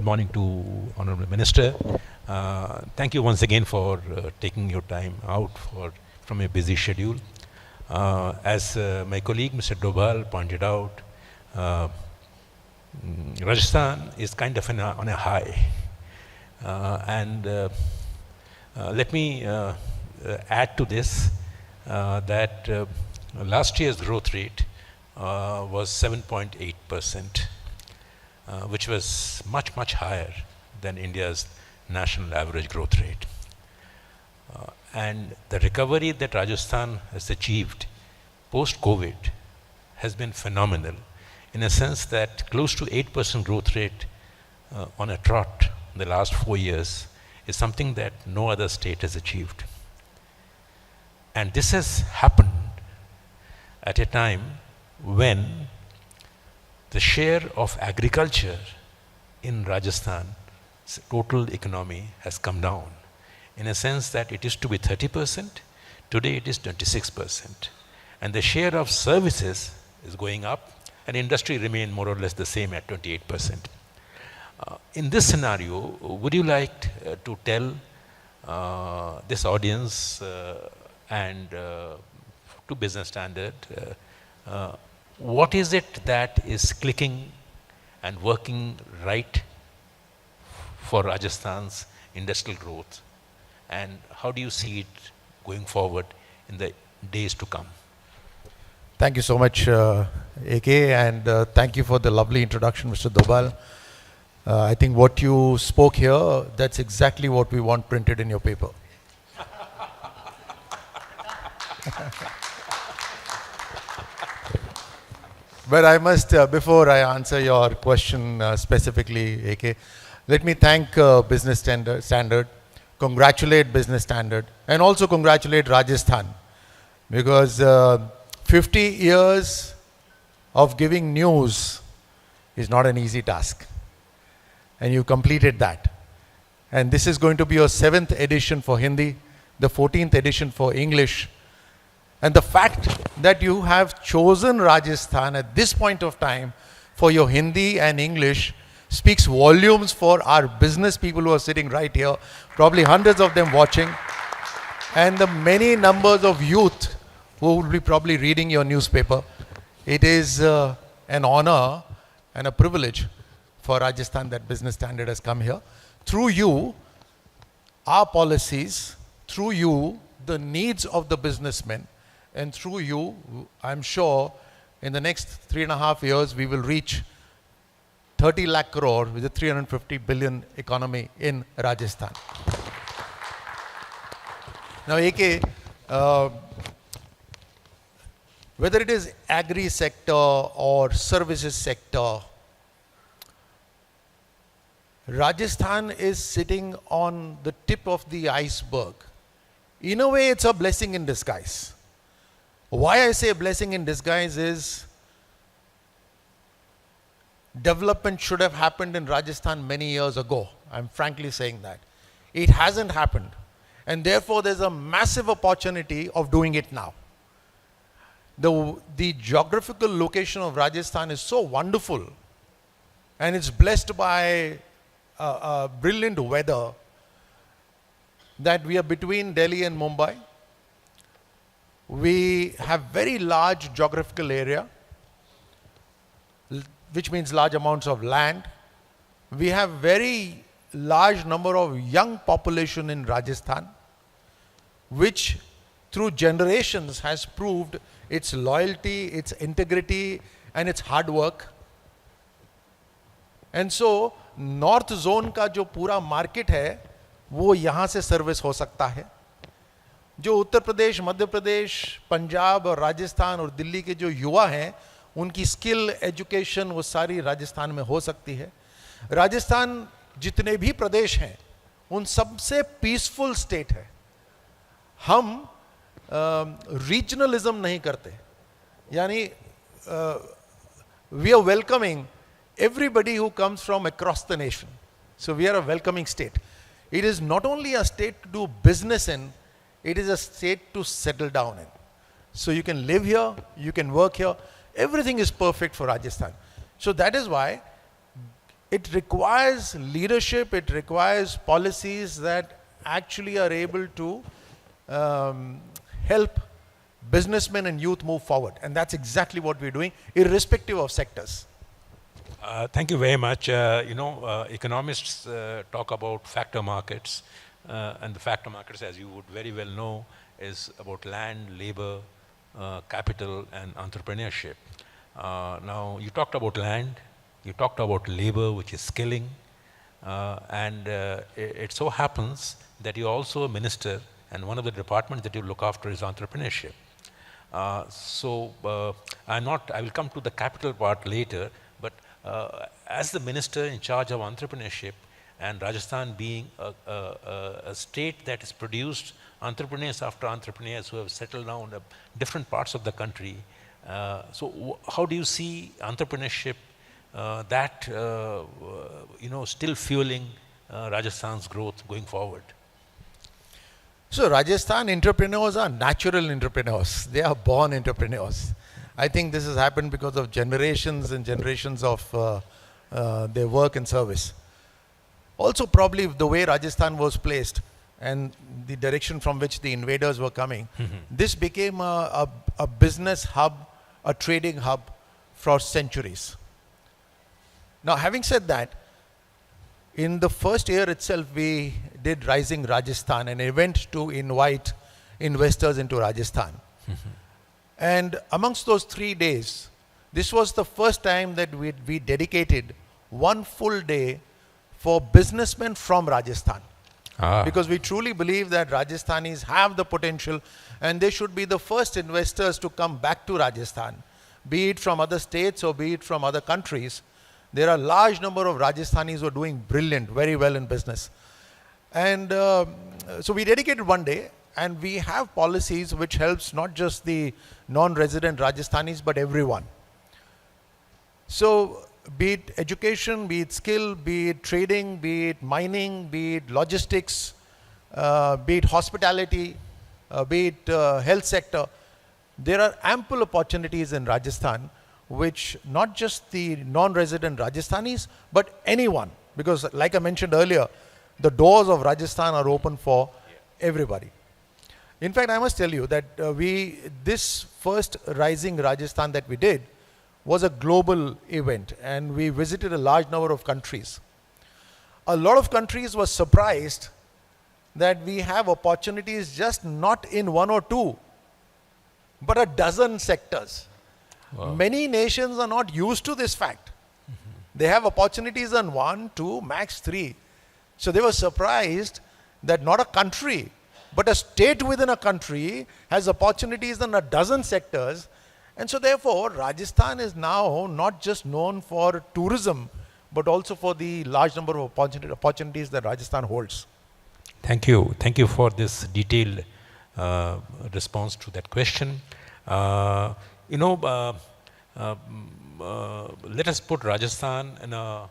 good morning to Honorable Minister. Thank you once again for taking your time out from a busy schedule. As my colleague Mr. Dobal pointed out, Rajasthan is kind of on a high. Let me add to this that last year's growth rate was 7.8%, which was much, much higher than India's national average growth rate. And the recovery that Rajasthan has achieved post-COVID has been phenomenal, in a sense that close to 8% growth rate on a trot in the last 4 years is something that no other state has achieved. And this has happened at a time when the share of agriculture in Rajasthan's total economy has come down, in a sense that it used to be 30%, today it is 26%. And the share of services is going up, and industry remain more or less the same at 28%. In this scenario, would you like to tell this audience and to Business Standard, what is it that is clicking and working right for Rajasthan's industrial growth, and how do you see it going forward in the days to come? Thank you so much, AK, and thank you for the lovely introduction, Mr. Dobal. I think what you spoke here, that's exactly what we want printed in your paper. But I must, before I answer your question specifically, AK, let me thank Business Standard, congratulate Business Standard, and also congratulate Rajasthan, because 50 years of giving news is not an easy task. And you completed that. And this is going to be your 7th edition for Hindi, the 14th edition for English. And the fact that you have chosen Rajasthan at this point of time for your Hindi and English speaks volumes for our business people who are sitting right here, probably hundreds of them watching, and the many numbers of youth who will be probably reading your newspaper. It is an honor and a privilege for Rajasthan that Business Standard has come here. Through you, our policies, through you, the needs of the businessmen, and through you, I'm sure in the next 3.5 years, we will reach 30 lakh crore with a 350 billion economy in Rajasthan. Now, AK, whether it is agri sector or services sector, Rajasthan is sitting on the tip of the iceberg. In a way, it's a blessing in disguise. Why I say a blessing in disguise is development should have happened in Rajasthan many years ago. I'm frankly saying that. It hasn't happened. And therefore, there's a massive opportunity of doing it now. The geographical location of Rajasthan is so wonderful, and it's blessed by brilliant weather, that we are between Delhi and Mumbai. We have very large geographical area, which means large amounts of land. We have very large number of young population in Rajasthan, which through generations has proved its loyalty, its integrity, and its hard work. And so north zone का जो पूरा market है वो यहाँ से service हो सकता है. जो उत्तर प्रदेश, मध्य प्रदेश, पंजाब और राजस्थान और दिल्ली के जो युवा हैं, उनकी स्किल, एजुकेशन वो सारी राजस्थान में हो सकती है. राजस्थान जितने भी प्रदेश हैं उन सबसे पीसफुल स्टेट है. हम रीजनलिज्म नहीं करते, यानी we are welcoming everybody who comes from across the nation. So we are a welcoming state. It is not only a state to do business in, it is a state to settle down in. So you can live here, you can work here. Everything is perfect for Rajasthan. So that is why it requires leadership, it requires policies that actually are able to help businessmen and youth move forward. And that's exactly what we're doing, irrespective of sectors. Thank you very much. Economists talk about factor markets, and the factor markets, as you would very well know, is about land, labor, capital, and entrepreneurship. Now, you talked about land, you talked about labor, which is skilling, and it so happens that you're also a minister, and one of the departments that you look after is entrepreneurship. I will come to the capital part later, but as the minister in charge of entrepreneurship, and Rajasthan being a state that has produced entrepreneurs after entrepreneurs who have settled down in different parts of the country, how do you see entrepreneurship still fueling Rajasthan's growth going forward? So Rajasthan entrepreneurs are natural entrepreneurs. They are born entrepreneurs. I think this has happened because of generations and generations of their work and service. Also probably the way Rajasthan was placed and the direction from which the invaders were coming, this became a business hub, a trading hub for centuries. Now, having said that, in the first year itself, we did Rising Rajasthan, an event to invite investors into Rajasthan. And amongst those 3 days, this was the first time that we dedicated one full day for businessmen from Rajasthan. Because we truly believe that Rajasthanis have the potential and they should be the first investors to come back to Rajasthan, be it from other states or be it from other countries. There are a large number of Rajasthanis who are doing brilliant, very well in business. And so we dedicated one day, and we have policies which helps not just the non-resident Rajasthanis, but everyone. So be it education, be it skill, be it trading, be it mining, be it logistics, be it hospitality, be it health sector, there are ample opportunities in Rajasthan which not just the non-resident Rajasthanis, but anyone, because like I mentioned earlier, the doors of Rajasthan are open for everybody. In fact, I must tell you that this first Rising Rajasthan that we did was a global event, and we visited a large number of countries. A lot of countries were surprised that we have opportunities just not in one or two, but a dozen sectors. Wow. Many nations are not used to this fact. They have opportunities on 1, 2, max 3. So they were surprised that not a country, but a state within a country has opportunities in a dozen sectors. And so therefore, Rajasthan is now not just known for tourism, but also for the large number of opportunities that Rajasthan holds. Thank you. Thank you for this detailed response to that question. Let us put Rajasthan in a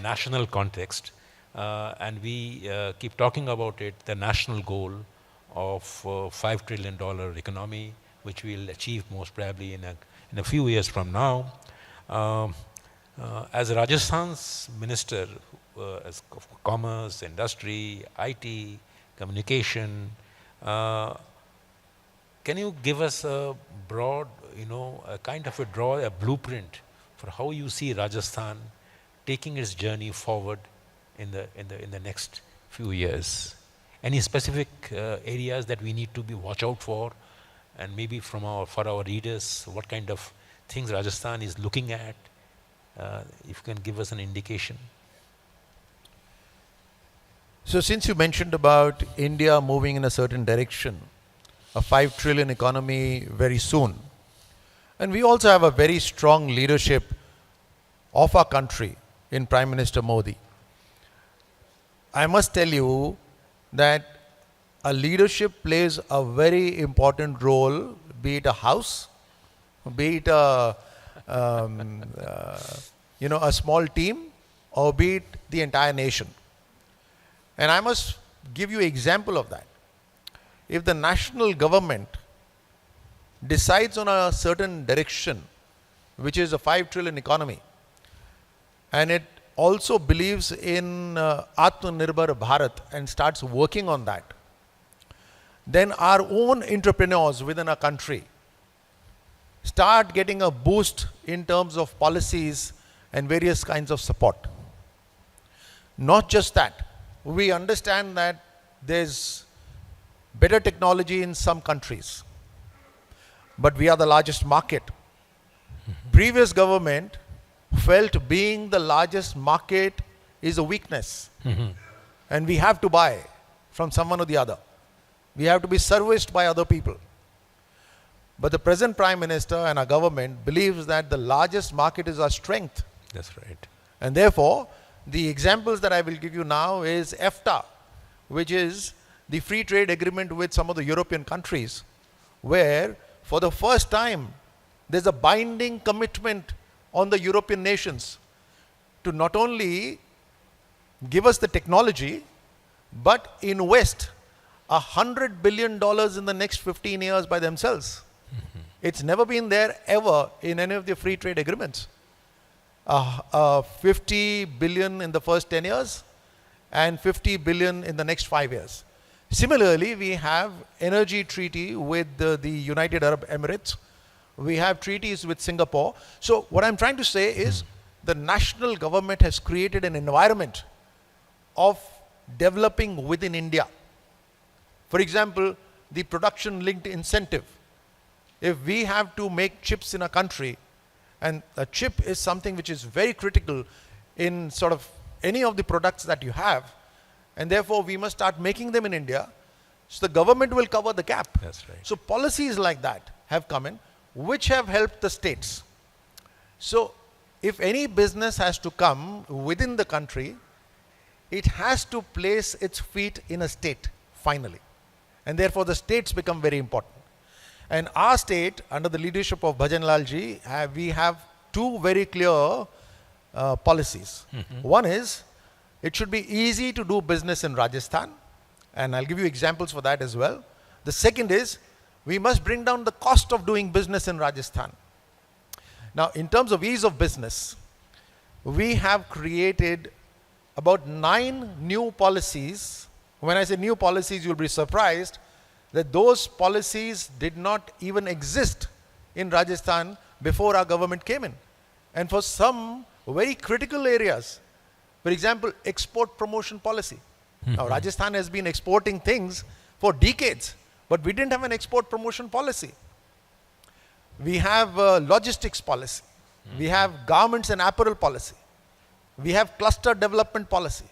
national context, and we keep talking about it, the national goal of $5 trillion economy, which we'll achieve most probably in a few years from now. As Rajasthan's minister of commerce, industry, IT, communication, can you give us a broad, a blueprint for how you see Rajasthan taking its journey forward in the next few years? Any specific areas that we need to watch out for, and maybe for our readers, what kind of things Rajasthan is looking at? If you can give us an indication. So since you mentioned about India moving in a certain direction, a 5 trillion economy very soon, and we also have a very strong leadership of our country in Prime Minister Modi. I must tell you that a leadership plays a very important role, be it a house, be it a small team, or be it the entire nation. And I must give you an example of that. If the national government decides on a certain direction, which is a 5 trillion economy, and it also believes in Atmanirbhar Bharat and starts working on that, then our own entrepreneurs within our country start getting a boost in terms of policies and various kinds of support. Not just that, we understand that there's better technology in some countries, but we are the largest market. Previous government felt being the largest market is a weakness, and we have to buy from someone or the other. We have to be serviced by other people. But the present Prime Minister and our government believes that the largest market is our strength. That's right. And therefore, the examples that I will give you now is EFTA, which is the free trade agreement with some of the European countries, where for the first time there's a binding commitment on the European nations to not only give us the technology, but invest $100 billion in the next 15 years by themselves. It's never been there ever in any of the free trade agreements. 50 billion in the first 10 years and 50 billion in the next 5 years. Similarly, we have energy treaty with the United Arab Emirates. We have treaties with Singapore. So what I'm trying to say is the national government has created an environment of developing within India. For example, the production linked incentive. If we have to make chips in a country, and a chip is something which is very critical in sort of any of the products that you have, and therefore we must start making them in India, so the government will cover the gap. That's right. So policies like that have come in, which have helped the states. So if any business has to come within the country, it has to place its feet in a state, finally. And therefore the states become very important. And our state, under the leadership of Bhajan Lal ji, we have two very clear policies. One is, it should be easy to do business in Rajasthan, and I'll give you examples for that as well. The second is, we must bring down the cost of doing business in Rajasthan. Now, in terms of ease of business, we have created about 9 new policies. When I say new policies, you'll be surprised that those policies did not even exist in Rajasthan before our government came in. And for some very critical areas, for example, export promotion policy. Now, Rajasthan has been exporting things for decades, but we didn't have an export promotion policy. We have logistics policy. We have garments and apparel policy. We have cluster development policy.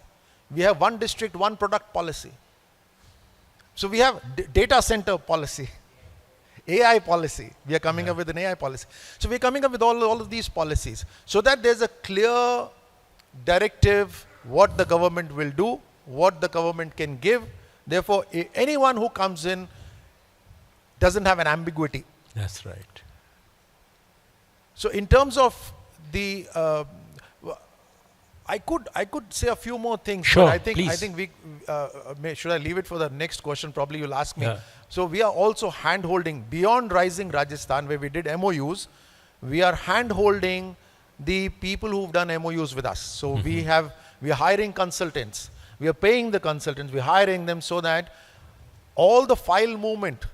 We have one district, one product policy. So we have data center policy, AI policy. We are coming up with an AI policy. So we are coming up with all of these policies so that there's a clear directive what the government will do, what the government can give. Therefore, anyone who comes in doesn't have an ambiguity. That's right. So in terms of the I could say a few more things. Sure, but I please. think we should I leave it for the next question? Probably you'll ask me. Yeah. So we are also hand-holding beyond Rising Rajasthan, where we did MOUs. We are hand-holding the people who've done MOUs with us. So we are hiring consultants. We are paying the consultants. We're hiring them so that all the file movement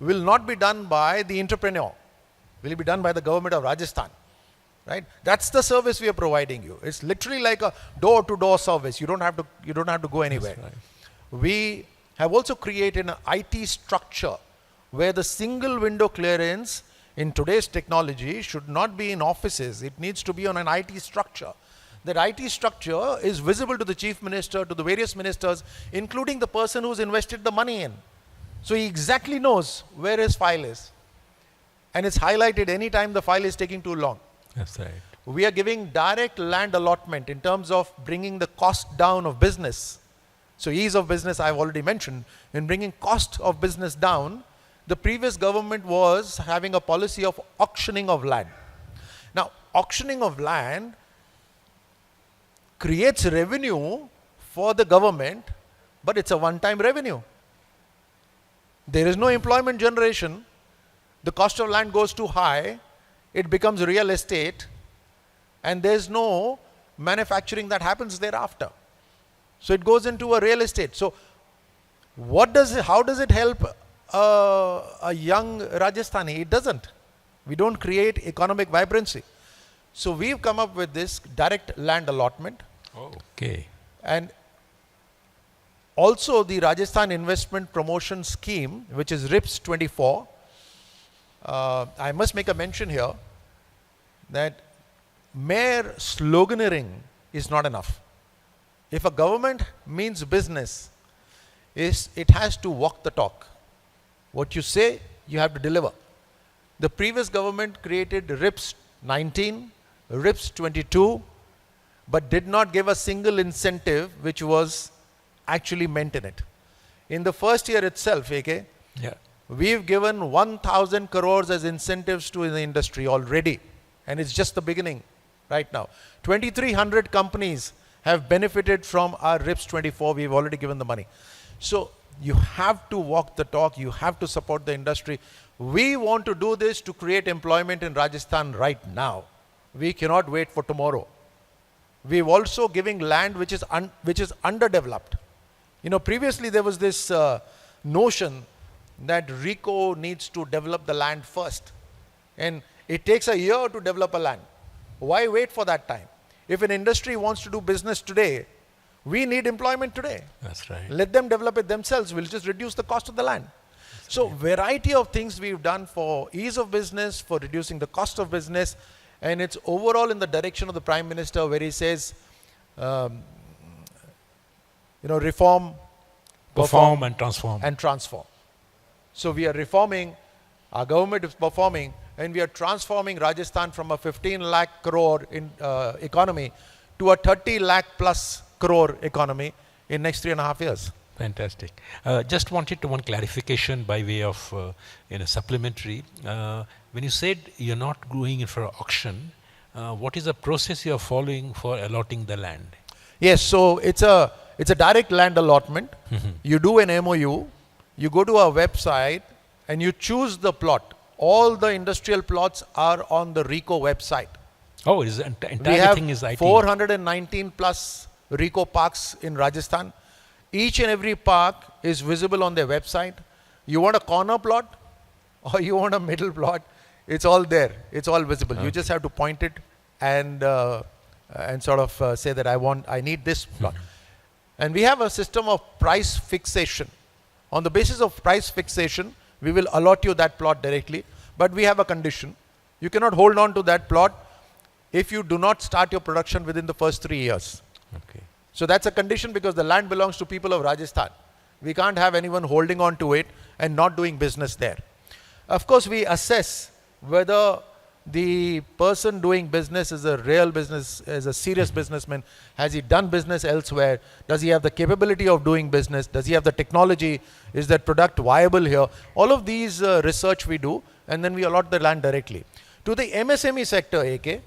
will not be done by the entrepreneur. Will be done by the government of Rajasthan. Right? That's the service we are providing you. It's literally like a door-to-door service. You don't have to go anywhere. Right. We have also created an IT structure where the single window clearance in today's technology should not be in offices. It needs to be on an IT structure. That IT structure is visible to the chief minister, to the various ministers, including the person who's invested the money in. So he exactly knows where his file is. And it's highlighted anytime the file is taking too long. That's right. We are giving direct land allotment in terms of bringing the cost down of business. So ease of business I've already mentioned. In bringing cost of business down, the previous government was having a policy of auctioning of land. Now, auctioning of land creates revenue for the government, but it's a one-time revenue. There is no employment generation. The cost of land goes too high. It becomes real estate, and there's no manufacturing that happens thereafter. So it goes into a real estate. So how does it help a young Rajasthani? It doesn't. We don't create economic vibrancy. So we've come up with this direct land allotment. Okay. And also the Rajasthan Investment Promotion Scheme, which is RIPS 24. I must make a mention here that mere sloganeering is not enough. If a government means business, it has to walk the talk. What you say, you have to deliver. The previous government created RIPS 19, RIPS 22, but did not give a single incentive which was actually meant in it. In the first year itself, AK, we've given 1,000 crores as incentives to the industry already. And it's just the beginning right now. 2,300 companies have benefited from our RIPS 24. We've already given the money. So you have to walk the talk. You have to support the industry. We want to do this to create employment in Rajasthan right now. We cannot wait for tomorrow. We're also giving land which is underdeveloped. You know, previously there was this notion that RICO needs to develop the land first. And it takes a year to develop a land. Why wait for that time? If an industry wants to do business today, we need employment today. That's right. Let them develop it themselves. We'll just reduce the cost of the land. So variety of things we've done for ease of business, for reducing the cost of business, and it's overall in the direction of the Prime Minister where he says, reform, perform and transform. And transform. So we are reforming, our government is performing, and we are transforming Rajasthan from a 15 lakh crore economy to a 30 lakh plus crore economy in next 3.5 years. Fantastic. Just wanted one clarification by way of supplementary. When you said you're not going in for auction, what is the process you're following for allotting the land? Yes, so it's a direct land allotment. You do an MOU, you go to our website and you choose the plot. All the industrial plots are on the RICO website. Oh, is the entire thing is IT? We have 419 plus RICO parks in Rajasthan. Each and every park is visible on their website. You want a corner plot or you want a middle plot, it's all there. It's all visible. Okay. You just have to point it and sort of say that I need this plot. And we have a system of price fixation. On the basis of price fixation, we will allot you that plot directly, but we have a condition. You cannot hold on to that plot if you do not start your production within the first 3 years. Okay. So that's a condition because the land belongs to people of Rajasthan. We can't have anyone holding on to it and not doing business there. Of course, we assess whether the person doing business is a real business, is a serious businessman. Has he done business elsewhere? Does he have the capability of doing business? Does he have the technology? Is that product viable here? All of these research we do, and then we allot the land directly. To the MSME sector, AK,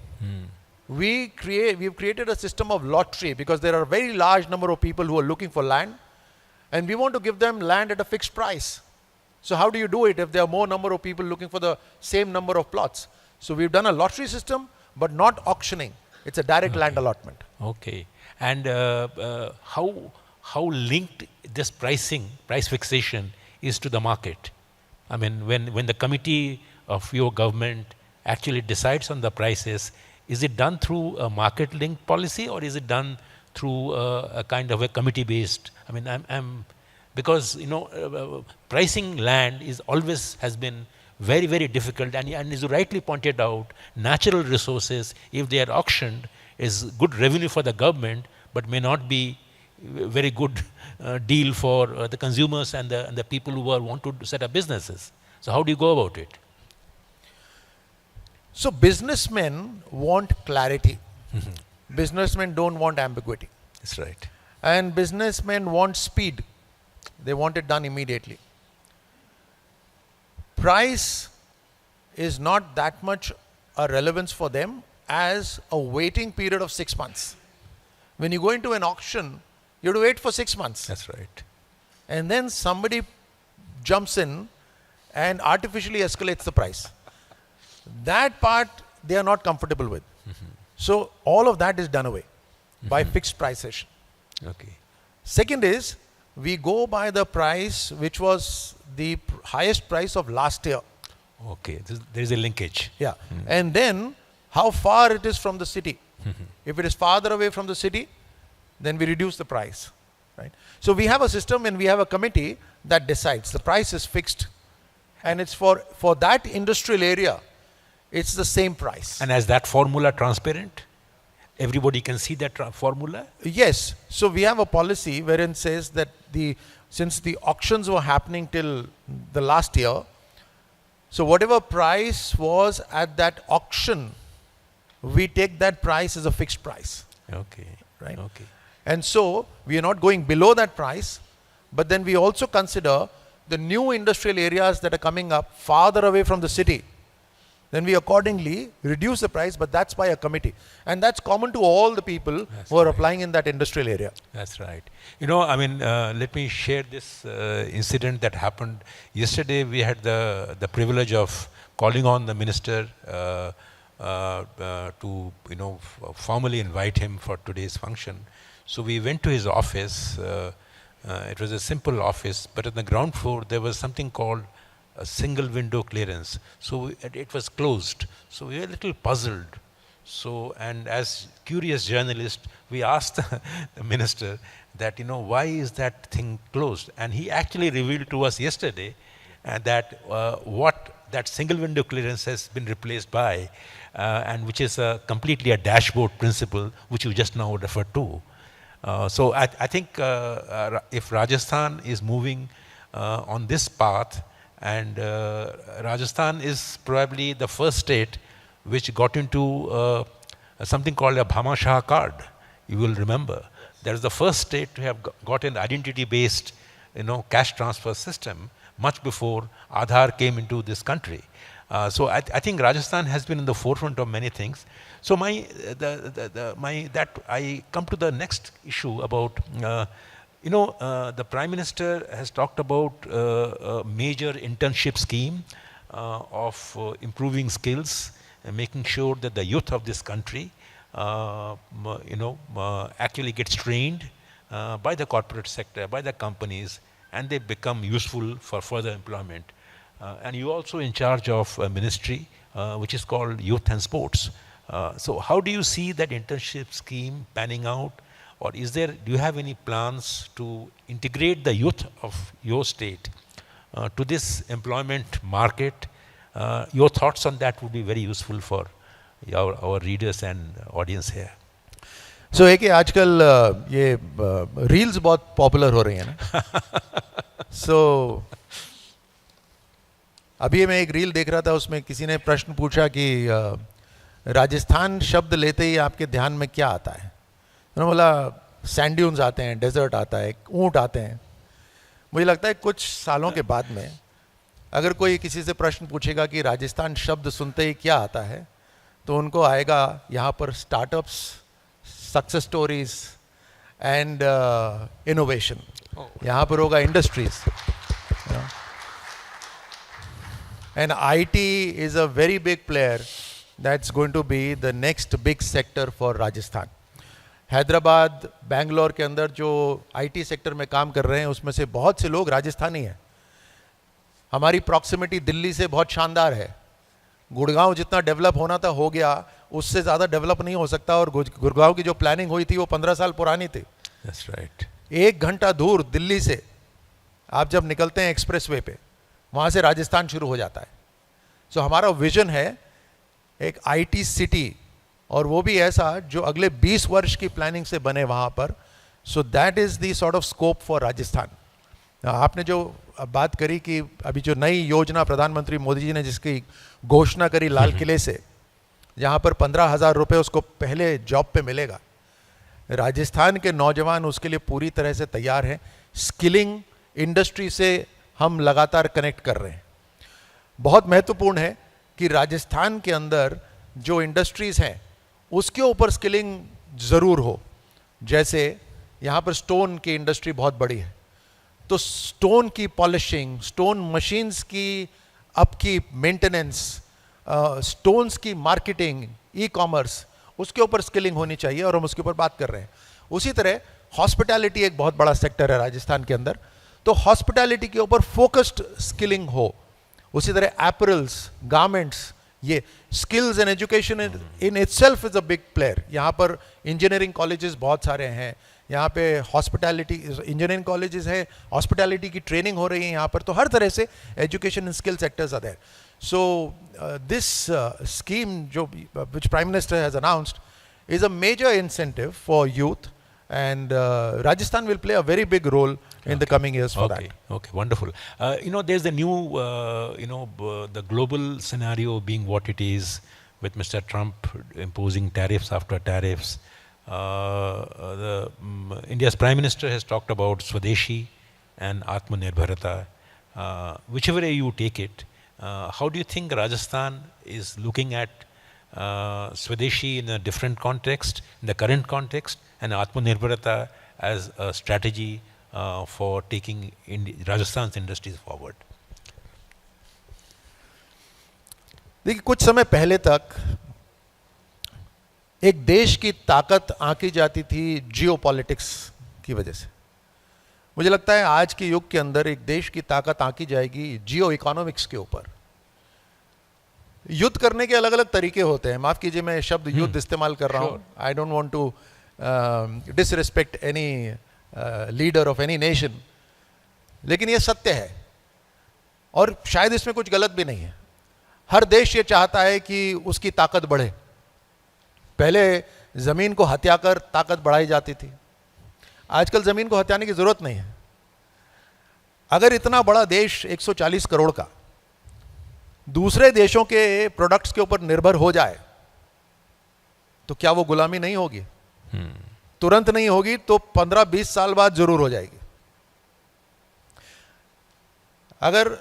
we've created a system of lottery because there are a very large number of people who are looking for land, and we want to give them land at a fixed price. So how do you do it if there are more number of people looking for the same number of plots? So we've done a lottery system, but not auctioning. It's a direct land allotment. Okay. And how linked this price fixation is to the market? I mean, when the committee of your government actually decides on the prices, is it done through a market-linked policy or is it done through a kind of a committee-based? I mean, because pricing land has been very, very difficult, and as you rightly pointed out, natural resources, if they are auctioned, is good revenue for the government, but may not be very good deal for the consumers and the people who want to set up businesses. So how do you go about it? So businessmen want clarity. Businessmen don't want ambiguity. That's right. And businessmen want speed. They want it done immediately. Price is not that much a relevance for them as a waiting period of 6 months. When you go into an auction, you have to wait for 6 months. That's right. And then somebody jumps in and artificially escalates the price. That part they are not comfortable with. So all of that is done away. by fixed prices. Okay. Second is, we go by the price which was the highest price of last year. Okay. There is a linkage. Yeah. And then how far it is from the city. If it is farther away from the city, then we reduce the price. Right? So we have a system and we have a committee that decides. The price is fixed. And it's for that industrial area, it's the same price. And is that formula transparent? Everybody can see that formula? Yes. So we have a policy wherein says that since the auctions were happening till the last year, so whatever price was at that auction, we take that price as a fixed price. Okay. Right? Okay. And so we are not going below that price, but then we also consider the new industrial areas that are coming up farther away from the city. Then we accordingly reduce the price, but that's by a committee. And that's common to all the people who are applying in that industrial area. That's right. You know, I mean, let me share this incident that happened. Yesterday we had the privilege of calling on the minister to, you know, formally invite him for today's function. So we went to his office. It was a simple office, but on the ground floor there was something called a single window clearance. So it was closed. So we were a little puzzled. So, and as curious journalists, we asked the minister that, you know, why is that thing closed? And he actually revealed to us yesterday that what that single window clearance has been replaced by, and which is completely a dashboard principle, which you just now referred to. So I think if Rajasthan is moving on this path, and Rajasthan is probably the first state which got into something called a Bhamashah card. You will remember. That is the first state to have got an identity-based, you know, cash transfer system much before Aadhaar came into this country. So I think Rajasthan has been in the forefront of many things. So I come to the next issue about, you know, the Prime Minister has talked about a major internship scheme of improving skills and making sure that the youth of this country, you know, actually gets trained by the corporate sector, by the companies, and they become useful for further employment. And you also in charge of a ministry which is called Youth and Sports. So how do you see that internship scheme panning out? Or do you have any plans to integrate the youth of your state to this employment market? Your thoughts on that would be very useful for our readers and audience here. So एक आजकल ये reels बहुत popular हो रही हैं ना. So अभी मैं एक रील देख रहा था, उसमें किसी ने प्रश्न पूछा कि राजस्थान शब्द लेते ही आपके ध्यान में क्या आता है. उन्होंने बोला सैंड ड्यून्स आते हैं, डेजर्ट आता है, ऊंट आते हैं. मुझे लगता है कुछ सालों के बाद में अगर कोई किसी से प्रश्न पूछेगा कि राजस्थान शब्द सुनते ही क्या आता है, तो उनको आएगा यहाँ पर startups, success stories and innovation. यहाँ पर होगा industries. And IT is a very big player that's going to be the next big sector for Rajasthan. Hyderabad, Bangalore के अंदर जो IT सेक्टर में काम कर रहे हैं उसमें से बहुत से लोग राजस्थानी हैं. हमारी प्रॉक्सिमिटी दिल्ली से बहुत शानदार है. गुड़गांव जितना डेवलप होना था हो गया, उससे ज़्यादा डेवलप नहीं हो सकता. और गुड़गांव की जो प्लानिंग हुई थी वो 15 साल पुरानी थी. That's right. 1 घंटा दूर दिल्ली से आप जब निकलते हैं एक्सप्रेसवे पे, वहाँ से राजस्थान शुरू हो जाता है. सो हमारा विजन है एक IT सिटी, और वो भी ऐसा जो अगले 20 वर्ष की प्लानिंग से बने वहाँ पर. So that is the sort of scope for Rajasthan. आपने जो बात करी कि अभी जो नई योजना प्रधानमंत्री मोदी जी ने जिसकी घोषणा करी लाल किले से, जहाँ पर 15,000 रुपये उसको पहले जॉब पे मिलेगा, राजस्थान के नौजवान उसके लिए पूरी तरह से तैयार हैं. स्किलिंग इंडस्ट्री से हम लगातार कनेक्ट कर रहे हैं. बहुत महत्वपूर्ण है कि राजस्थान के अंदर जो इंडस्ट्रीज़ हैं उसके ऊपर स्किलिंग ज़रूर हो. जैसे यहाँ पर स्टोन की इंडस्ट्री बहुत बड़ी है, तो स्टोन की पॉलिशिंग, स्टोन मशीन्स की अपकीप, मेंटेनेंस, स्टोन्स की मार्केटिंग, ई कॉमर्स, उसके ऊपर स्किलिंग होनी चाहिए और हम उसके ऊपर बात कर रहे हैं। उसी तरह हॉस्पिटैलिटी एक बहुत बड़ा सेक्टर है राजस्थान के अंदर, तो हॉस्पिटैलिटी के ऊपर फोकस्ड स्किलिंग हो। उसी तरह एपरल्स, गारमेंट्स, ये skills and education in itself is a big player. यहाँ पर इंजीनियरिंग कॉलेजेस बहुत सारे हैं, यहाँ पे हॉस्पिटैलिटी इंजीनियरिंग कॉलेजेस है, हॉस्पिटैलिटी की ट्रेनिंग हो रही है यहाँ पर, तो हर तरह से education and skill sectors are there. So this scheme जो which prime minister has announced is a major incentive for youth, and Rajasthan will play a very big role in the coming years for that. Okay, wonderful. There's the new, the global scenario being what it is, with Mr. Trump imposing tariffs after tariffs. India's Prime Minister has talked about Swadeshi and Atmanirbharata. Whichever way you take it, how do you think Rajasthan is looking at Swadeshi in a different context, in the current context, and Atmanirbharata as a strategy for taking Rajasthan's industries forward? देखिए, कुछ समय पहले तक एक देश की ताकत आंकी जाती थी जियोपॉलिटिक्स की वजह से। मुझे लगता है आज के युग के अंदर एक देश की ताकत आंकी जाएगी जियो इकोनॉमिक्स के ऊपर। युद्ध करने के अलग अलग तरीके होते हैं, माफ कीजिए मैं शब्द युद्ध इस्तेमाल कर रहा हूं, I don't want to disrespect any leader of any nation, लेकिन ये सत्य है और शायद इसमें कुछ गलत भी नहीं है। हर देश ये चाहता है कि उसकी ताकत बढ़े। पहले जमीन को हत्याकर ताकत बढ़ाई जाती थी, आजकल जमीन को हत्याने की जरूरत नहीं है। अगर इतना बड़ा देश 140 करोड़ का दूसरे देशों के प्रोडक्ट्स के ऊपर निर्भर हो जाए तो क्या वो गुलामी नहीं होगी? तुरंत नहीं होगी तो 15-20 साल बाद जरूर हो जाएगी। अगर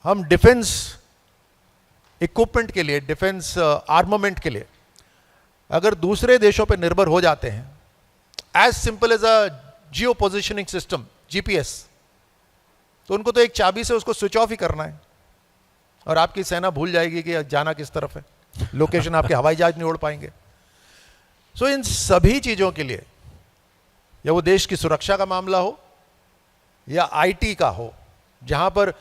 हम डिफेंस इक्विपमेंट के लिए, डिफेंस आर्मामेंट के लिए अगर दूसरे देशों पर निर्भर हो जाते हैं, as simple as a geo positioning system, GPS, तो उनको तो एक चाबी से उसको स्विच ऑफ ही करना है और आपकी सेना भूल जाएगी कि जाना किस तरफ है, लोकेशन आपके हवाई जहाज नहीं उड़ पाएंगे। सो इन सभी चीजों के लिए, या वो देश की सुरक्षा का मामला हो या आईटी का हो, जहां पर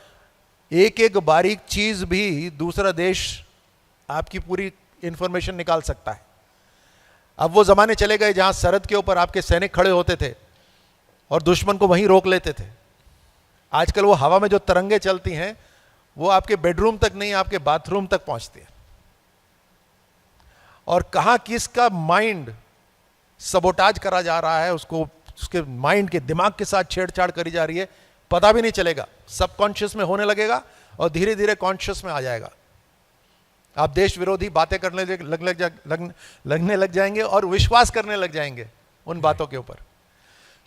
एक एक बारीक चीज भी दूसरा देश आपकी पूरी इंफॉर्मेशन निकाल सकता है। अब वो जमाने चले गए जहां सरहद के ऊपर आपके सैनिक खड़े होते थे और दुश्मन को वहीं रोक लेते थे। आजकल वो हवा में जो तरंगे चलती हैं वो आपके बेडरूम तक नहीं, आपके बाथरूम तक पहुंचती है। और कहां किसका माइंड सबोटाज करा जा रहा है, उसको उसके माइंड के दिमाग के साथ छेड़छाड़ करी जा रही है, पता भी नहीं चलेगा। सबकॉन्शियस में होने लगेगा और धीरे धीरे कॉन्शियस में आ जाएगा। आप देश विरोधी बातें करने लगने लग जाएंगे और विश्वास करने लग जाएंगे उन बातों के ऊपर।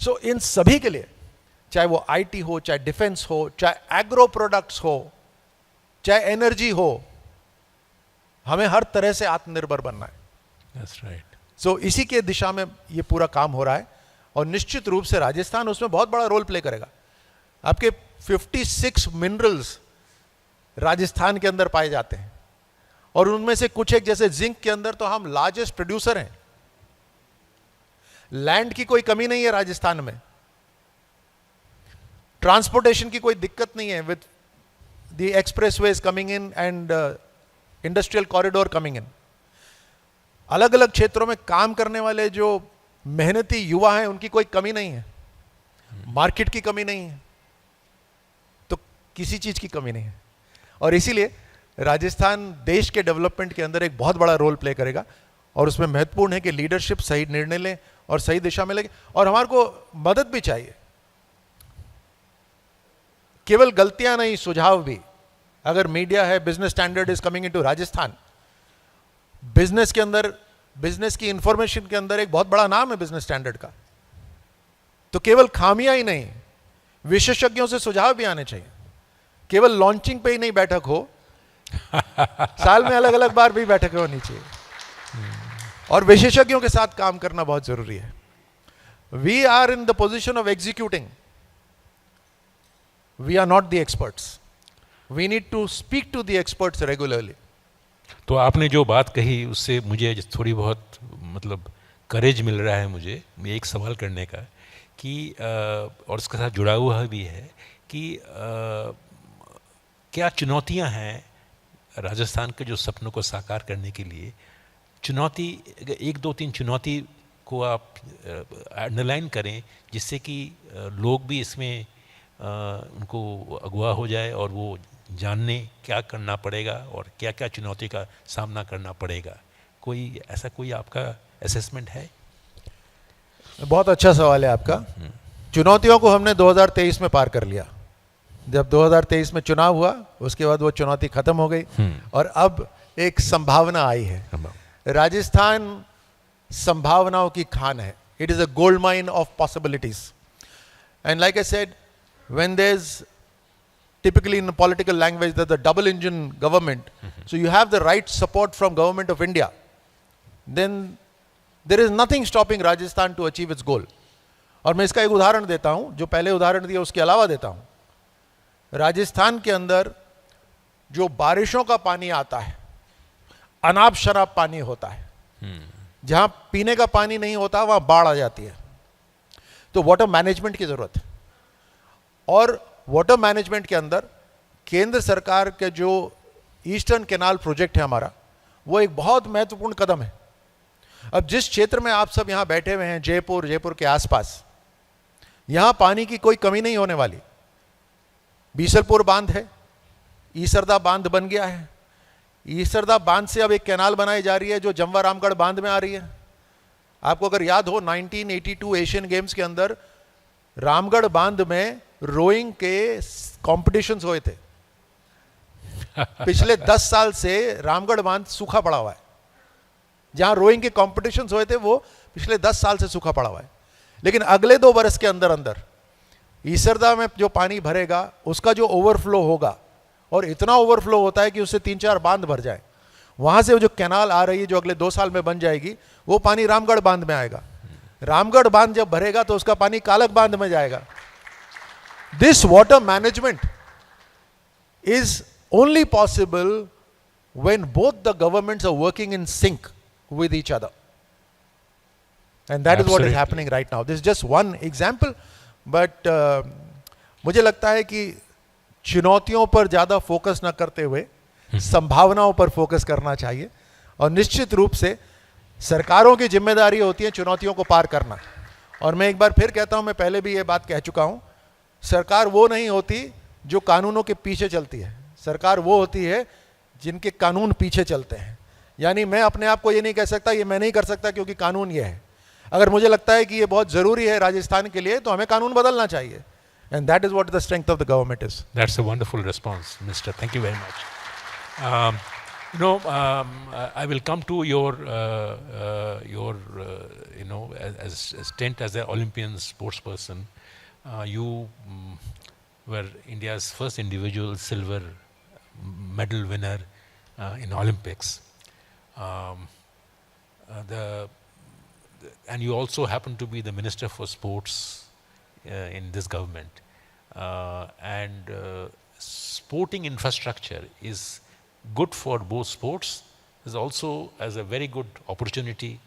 सो इन सभी के लिए, चाहे वो आईटी हो, चाहे डिफेंस हो, चाहे एग्रो प्रोडक्ट्स हो, चाहे एनर्जी हो, हमें हर तरह से आत्मनिर्भर बनना है। That's right. सो इसी के दिशा में ये पूरा काम हो रहा है और निश्चित रूप से राजस्थान उसमें बहुत बड़ा रोल प्ले करेगा। आपके 56 मिनरल्स राजस्थान के अंदर पाए जाते हैं और उनमें से कुछ एक, जैसे जिंक के अंदर तो हम लार्जेस्ट प्रोड्यूसर हैं। लैंड की कोई कमी नहीं है राजस्थान में, ट्रांसपोर्टेशन की कोई दिक्कत नहीं है with the expressways coming in and industrial corridor coming in. अलग अलग क्षेत्रों में काम करने वाले जो मेहनती युवा हैं उनकी कोई कमी नहीं है, मार्केट की कमी नहीं है, तो किसी चीज की कमी नहीं है। और इसीलिए राजस्थान देश के डेवलपमेंट के अंदर एक बहुत बड़ा रोल प्ले करेगा और उसमें महत्वपूर्ण है कि लीडरशिप सही निर्णय ले और सही दिशा में लगे। और हमारे को मदद भी चाहिए, केवल गलतियां नहीं, सुझाव भी। अगर मीडिया है, business standard is coming into Rajasthan, business के अंदर, बिजनेस की इंफॉर्मेशन के अंदर एक बहुत बड़ा नाम है बिजनेस स्टैंडर्ड का, तो केवल खामियां ही नहीं, विशेषज्ञों से सुझाव भी आने चाहिए। केवल लॉन्चिंग पे ही नहीं बैठक हो, साल में अलग अलग बार भी बैठकें होनी चाहिए और विशेषज्ञों के साथ काम करना बहुत जरूरी है। We are in the position of executing, we are not the experts, we need to speak to the experts regularly तो आपने जो बात कही उससे मुझे थोड़ी बहुत मतलब करेज मिल रहा है मुझे एक सवाल करने का कि और उसके साथ जुड़ा हुआ भी है कि क्या चुनौतियां हैं राजस्थान के जो सपनों को साकार करने के लिए? चुनौती, एक दो तीन चुनौती को आप अंडरलाइन करें जिससे कि लोग भी इसमें उनको अगवा हो जाए और वो जानने क्या करना पड़ेगा और क्या क्या चुनौती का सामना करना पड़ेगा। कोई ऐसा कोई आपका असेसमेंट है? बहुत अच्छा सवाल है आपका। चुनौतियों को हमने 2023 में पार कर लिया। जब 2023 में चुनाव हुआ उसके बाद वो चुनौती खत्म हो गई और अब एक संभावना आई है। राजस्थान संभावनाओं की खान है। It is a gold mine of possibilities and like I said, when there is typically in political language that the double engine government, so you have the right support from government of India, then there is nothing stopping Rajasthan to achieve its goal. और मैं इसका एक उदाहरण देता हूं, जो पहले उदाहरण दिया उसके अलावा देता हूं। राजस्थान के अंदर जो बारिशों का पानी आता है, अनाप शनाप पानी होता है, जहां पीने का पानी नहीं होता वहां बाढ़ आ जाती है। तो वाटर मैनेजमेंट की जरूरत है और वाटर मैनेजमेंट के अंदर केंद्र सरकार के जो ईस्टर्न कैनाल प्रोजेक्ट है हमारा, वो एक बहुत महत्वपूर्ण कदम है। अब जिस क्षेत्र में आप सब यहां बैठे हुए हैं, जयपुर के आसपास, यहां पानी की कोई कमी नहीं होने वाली। बीसलपुर बांध है, ईसरदा बांध बन गया है। ईसरदा बांध से अब एक कैनाल बनाई जा रही है जो जमवा रामगढ़ बांध में आ रही है। आपको अगर याद हो 1982 एशियन गेम्स के अंदर रामगढ़ बांध में रोइंग के कॉम्पिटिशंस हुए थे। पिछले 10 साल से रामगढ़ बांध सूखा पड़ा हुआ है। जहां रोइंग के कॉम्पिटिशंस हुए थे वो पिछले 10 साल से सूखा पड़ा हुआ है। लेकिन अगले 2 बरस के अंदर अंदर ईसरदा में जो पानी भरेगा उसका जो ओवरफ्लो होगा, और इतना ओवरफ्लो होता है कि उससे 3-4 बांध भर जाए, वहां से जो कैनाल आ रही है जो अगले 2 साल में बन जाएगी, वो पानी रामगढ़ बांध में आएगा। रामगढ़ बांध जब भरेगा तो उसका पानी कालक बांध में जाएगा। This water management is only possible when both the governments are working in sync with each other, and that is what is happening right now. This is just one example, but मुझे लगता है कि चुनौतियों पर ज्यादा focus ना करते हुए संभावनाओं पर फोकस करना चाहिए। और निश्चित रूप से सरकारों की जिम्मेदारी होती है चुनौतियों को पार करना। और मैं एक बार फिर कहता हूं, मैं पहले भी ये बात कह चुका हूं, सरकार वो नहीं होती जो कानूनों के पीछे चलती है। सरकार वो होती है जिनके कानून पीछे चलते हैं। यानी मैं अपने आप को ये नहीं कह सकता ये मैं नहीं कर सकता क्योंकि कानून ये है। अगर मुझे लगता है कि ये बहुत ज़रूरी है राजस्थान के लिए तो हमें कानून बदलना चाहिए। And that is what the strength of the government is. That's a wonderful response, Mr. Thank you very much. I will come to your as stint as an Olympian sports person. You were India's first individual silver medal winner in Olympics. And you also happen to be the Minister for Sports in this government. And sporting infrastructure is good for both sports, is also as a very good opportunity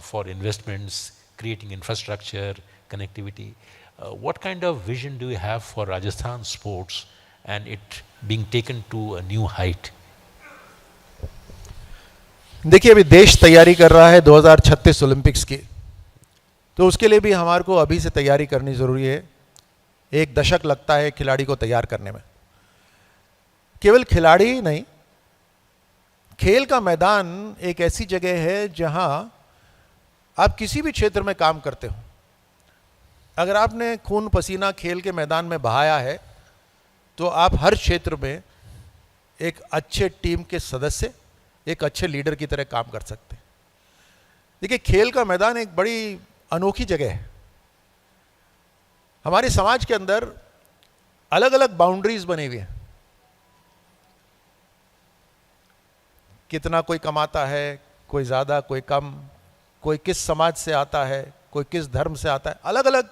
for investments, creating infrastructure, connectivity. What kind of vision do you have for Rajasthan sports and it being taken to a new height? देखिए, अभी देश तैयारी कर रहा है 2036 Olympics की, तो उसके लिए भी हमारे को अभी से तैयारी करनी ज़रूरी है। 1 दशक लगता है खिलाड़ी को तैयार करने में। केवल खिलाड़ी ही नहीं, खेल का मैदान एक ऐसी जगह है जहां आप किसी भी क्षेत्र में काम करते हो, अगर आपने खून पसीना खेल के मैदान में बहाया है तो आप हर क्षेत्र में एक अच्छे टीम के सदस्य, एक अच्छे लीडर की तरह काम कर सकते हैं। देखिए, खेल का मैदान एक बड़ी अनोखी जगह है। हमारे समाज के अंदर अलग अलग बाउंड्रीज बनी हुई हैं। कितना कोई कमाता है, कोई ज़्यादा, कोई कम, कोई किस समाज से आता है, कोई किस धर्म से आता है, अलग अलग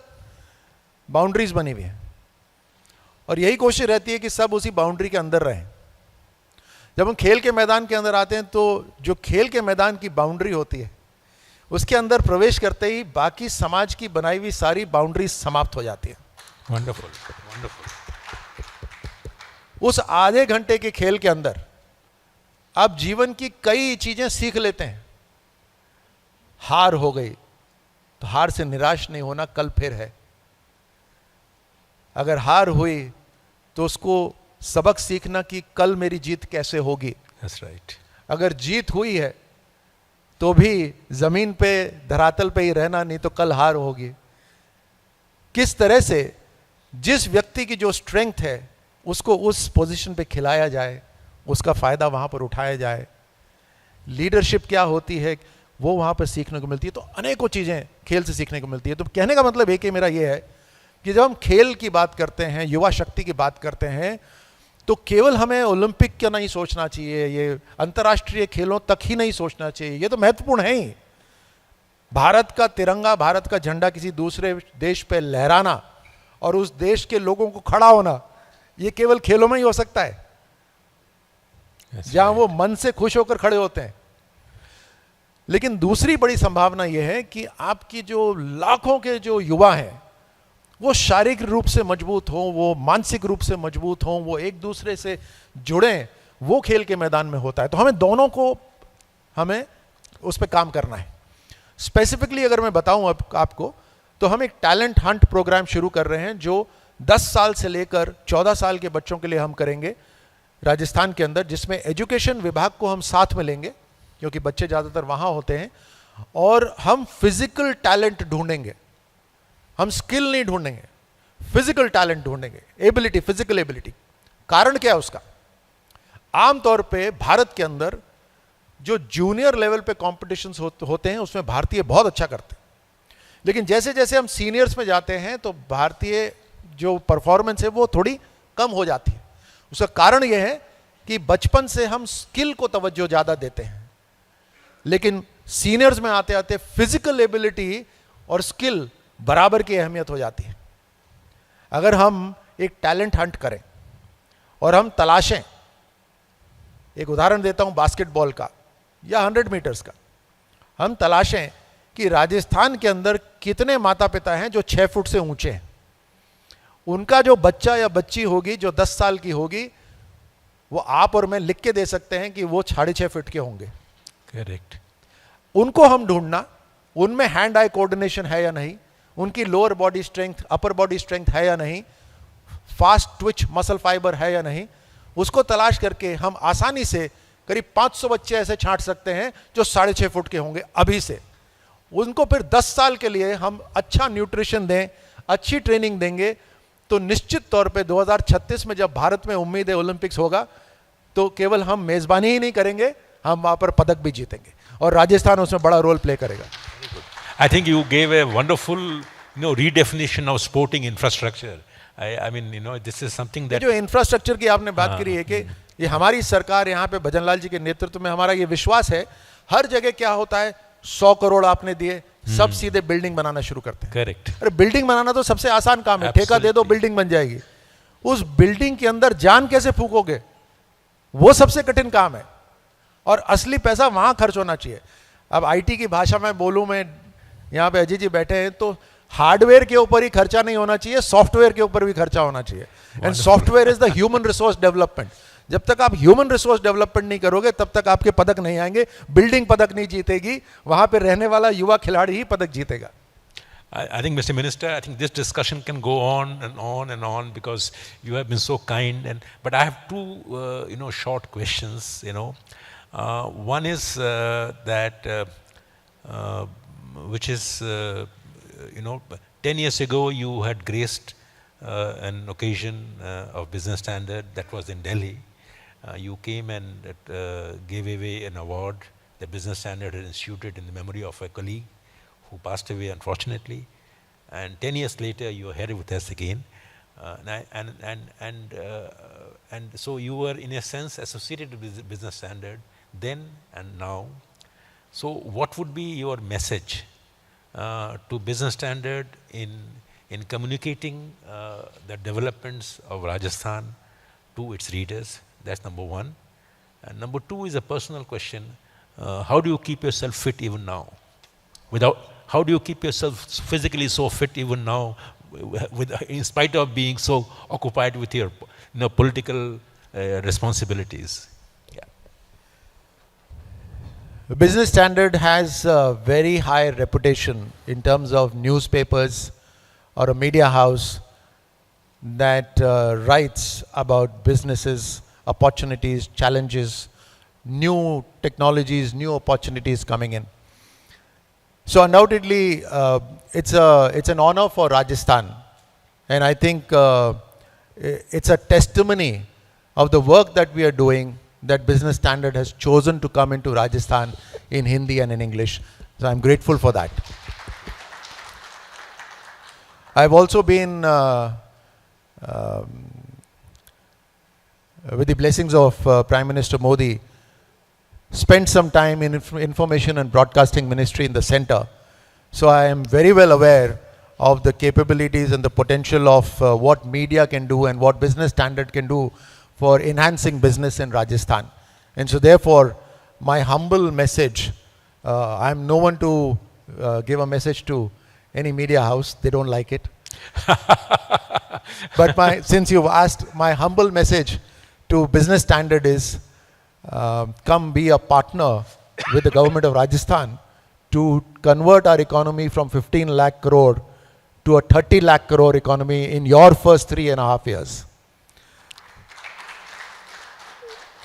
बाउंड्रीज बनी हुई हैं। और यही कोशिश रहती है कि सब उसी बाउंड्री के अंदर रहें। जब हम खेल के मैदान के अंदर आते हैं तो जो खेल के मैदान की बाउंड्री होती है उसके अंदर प्रवेश करते ही बाकी समाज की बनाई हुई सारी बाउंड्री समाप्त हो जाती है। Wonderful, wonderful. उस आधे घंटे के खेल के अंदर आप जीवन की कई चीजें सीख लेते हैं। हार हो गई तो हार से निराश नहीं होना, कल फिर है। अगर हार हुई तो उसको सबक सीखना कि कल मेरी जीत कैसे होगी। That's right. अगर जीत हुई है तो भी जमीन पे धरातल पे ही रहना, नहीं तो कल हार होगी। किस तरह से जिस व्यक्ति की जो स्ट्रेंथ है उसको उस पोजीशन पे खिलाया जाए, उसका फायदा वहां पर उठाया जाए। लीडरशिप क्या होती है वो वहां पर सीखने को मिलती है। तो अनेकों चीजें खेल से सीखने को मिलती है। तो कहने का मतलब एक ही मेरा ये है कि जब हम खेल की बात करते हैं, युवा शक्ति की बात करते हैं, तो केवल हमें ओलंपिक का नहीं सोचना चाहिए, ये अंतर्राष्ट्रीय खेलों तक ही नहीं सोचना चाहिए। ये तो महत्वपूर्ण है ही। भारत का तिरंगा, भारत का झंडा किसी दूसरे देश पे लहराना और उस देश के लोगों को खड़ा होना, ये केवल खेलों में ही हो सकता है, जहां वो मन से खुश होकर खड़े होते हैं। लेकिन दूसरी बड़ी संभावना यह है कि आपकी जो लाखों के जो युवा हैं वो शारीरिक रूप से मजबूत हों, वो मानसिक रूप से मजबूत हों, वो एक दूसरे से जुड़ें, वो खेल के मैदान में होता है। तो हमें दोनों को हमें उस पर काम करना है। स्पेसिफिकली अगर मैं बताऊं आपको, तो हम एक टैलेंट हंट प्रोग्राम शुरू कर रहे हैं जो 10 साल से लेकर 14 साल के बच्चों के लिए हम करेंगे राजस्थान के अंदर, जिसमें एजुकेशन विभाग को हम साथ में लेंगे क्योंकि बच्चे ज़्यादातर वहाँ होते हैं। और हम फिजिकल टैलेंट ढूंढेंगे, हम स्किल नहीं ढूंढेंगे, फिजिकल टैलेंट ढूंढेंगे, एबिलिटी, फिजिकल एबिलिटी। कारण क्या है उसका? आमतौर पे भारत के अंदर जो जूनियर लेवल पे कॉम्पिटिशन्स होते हैं उसमें भारतीय बहुत अच्छा करते हैं, लेकिन जैसे जैसे हम सीनियर्स में जाते हैं तो भारतीय जो परफॉर्मेंस है वो थोड़ी कम हो जाती है। उसका कारण यह है कि बचपन से हम स्किल को तवज्जो ज़्यादा देते हैं, लेकिन सीनियर्स में आते आते फिजिकल एबिलिटी और स्किल बराबर की अहमियत हो जाती है। अगर हम एक टैलेंट हंट करें और हम तलाशें, एक उदाहरण देता हूं बास्केटबॉल का या 100 मीटर्स का, हम तलाशें कि राजस्थान के अंदर कितने माता पिता हैं जो 6 फुट से ऊंचे हैं। उनका जो बच्चा या बच्ची होगी जो 10 साल की होगी, वो आप और मैं लिख के दे सकते हैं कि वो 6.5 फुट के होंगे। करेक्ट। उनको हम ढूंढना, उनमें हैंड आई कोऑर्डिनेशन है या नहीं, उनकी lower body strength, upper body strength है या नहीं, फास्ट ट्विच मसल फाइबर है या नहीं, उसको तलाश करके हम आसानी से करीब 500 बच्चे ऐसे छांट सकते हैं जो 6.5 फुट के होंगे अभी से। उनको फिर 10 साल के लिए हम अच्छा न्यूट्रिशन दें, अच्छी ट्रेनिंग देंगे, तो निश्चित तौर पे 2036 में जब भारत में उम्मीद है ओलंपिक्स होगा, तो केवल हम मेजबानी ही नहीं करेंगे, हम वहां पर पदक भी जीतेंगे और राजस्थान उसमें बड़ा रोल प्ले करेगा। I think you gave a wonderful, redefinition of sporting infrastructure. I mean, this is something that जो इंफ्रास्ट्रक्चर की आपने बात करी है कि ये हमारी सरकार, यहाँ पे भजनलाल जी के नेतृत्व में हमारा ये विश्वास है, हर जगह क्या होता है, 100 करोड़ आपने दिए, सब सीधे बिल्डिंग बनाना शुरू करते हैं। करेक्ट। अरे बिल्डिंग बनाना तो सबसे आसान काम है, ठेका दे दो बिल्डिंग बन जाएगी। उस बिल्डिंग के अंदर जान कैसे फूकोगे, वो सबसे कठिन काम है, और असली पैसा वहां खर्च होना चाहिए। अब आईटी की भाषा में बोलूं, मैं यहाँ पे अजय जी बैठे हैं, तो हार्डवेयर के ऊपर ही खर्चा नहीं होना चाहिए, सॉफ्टवेयर के ऊपर भी खर्चा होना चाहिए। And software is the human resource development. जब तक आप ह्यूमन रिसोर्स डेवलपमेंट नहीं करोगे तब तक आपके पदक नहीं आएंगे, बिल्डिंग पदक नहीं जीतेगी, वहां पे रहने वाला युवा खिलाड़ी ही पदक जीतेगा। I think, Mr. Minister, I think this discussion can go on and on and on because you have been so kind. But I have two, short questions. One is that which is, 10 years ago you had graced an occasion of Business Standard that was in Delhi. You came and gave away an award that Business Standard had instituted in the memory of a colleague who passed away unfortunately, and 10 years later you are here with us again, and so you were in a sense associated with Business Standard then and now. So what would be your message to Business Standard in communicating the developments of Rajasthan to its readers? That's number one. And number two is a personal question. How do you keep yourself fit even now? How do you keep yourself physically so fit even now, in spite of being so occupied with your political responsibilities? Yeah. The Business Standard has a very high reputation in terms of newspapers or a media house that writes about businesses, opportunities, challenges, new technologies, new opportunities coming in. So undoubtedly, it's an honor for Rajasthan, and I think it's a testimony of the work that we are doing that Business Standard has chosen to come into Rajasthan in Hindi and in English. So I'm grateful for that. I've also been, with the blessings of Prime Minister Modi, spent some time in Information and Broadcasting Ministry in the center. So I am very well aware of the capabilities and the potential of what media can do and what Business Standard can do for enhancing business in Rajasthan. And so therefore, my humble message, I'm no one to give a message to any media house, they don't like it. But since you've asked, my humble message to Business Standard is, come be a partner with the government of Rajasthan to convert our economy from 15 lakh crore to a 30 lakh crore economy in your first 3.5 years.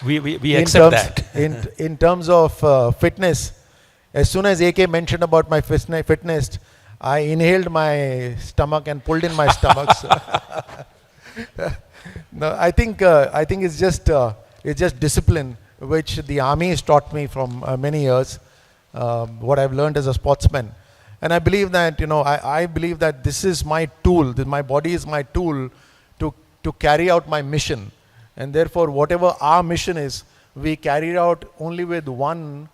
We accept that. In terms of fitness, as soon as AK mentioned about my fitness, I inhaled my stomach and pulled in my stomach. No, I think it's just discipline, which the army has taught me from many years. What I've learned as a sportsman, and I believe that I believe that this is my tool. That my body is my tool to carry out my mission, and therefore whatever our mission is, we carry it out only with one